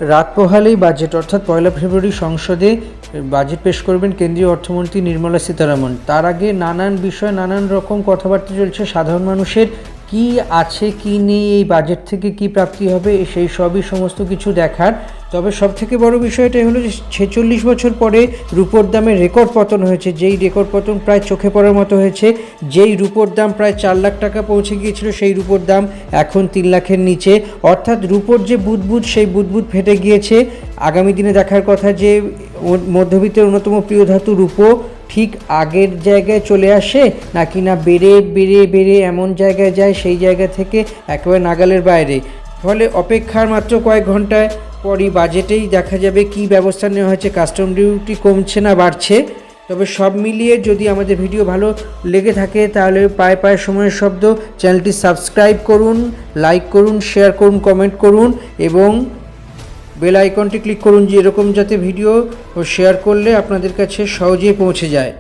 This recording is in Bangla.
রাত পোহালেই বাজেট অর্থাৎ 1 ফেব্রুয়ারি সংসদে বাজেট পেশ করবেন কেন্দ্রীয় অর্থমন্ত্রী নির্মলা সীতারামন। তার আগে নানান বিষয় নানান রকম কথাবার্তা চলছে। সাধারণ মানুষের কি আছে কি নেই, এই বাজেট থেকে কি প্রাপ্তি হবে, সেই সবই সমস্ত কিছু দেখার। তবে সবথেকে বড় বিষয়টা হলো যে 46 বছর পরে রুপোর দামে রেকর্ড পতন হয়েছে। যেই রেকর্ড পতন প্রায় চোখে পড়ার মতো হয়েছে। যেই রুপোর দাম প্রায় 4 লাখ টাকা পৌঁছে গিয়েছিল, সেই রুপোর দাম এখন 3 লাখের নিচে। অর্থাৎ রুপোর যে বুদবুদ, সেই বুদবুদ ফেটে গিয়েছে। আগামী দিনে দেখার কথা যে মধ্যবিত্তের অন্যতম প্রিয় ধাতু রুপো ঠিক আগের জায়গায় চলে আসে নাকি না বেড়ে বেড়ে বেড়ে এমন জায়গায় যায় সেই জায়গা থেকে একেবারে নাগালের বাইরে। ফলে অপেক্ষার মাত্র কয়েক ঘন্টায় পরই বাজেটেই দেখা যাবে কি ব্যবস্থা নেওয়া হয়েছে। কাস্টম ডিউটি কমছে না বাড়ছে। তবে সব মিলিয়ে যদি আমাদের ভিডিও ভালো লেগে থাকে তাহলে পায়ে পায়ে সময়ের শব্দ চ্যানেলটি সাবস্ক্রাইব করুন, লাইক করুন, শেয়ার করুন, কমেন্ট করুন এবং বেল আইকনটি ক্লিক করুন, যে এরকম যাতে ভিডিও শেয়ার করলে আপনাদের কাছে সহজেই পৌঁছে যায়।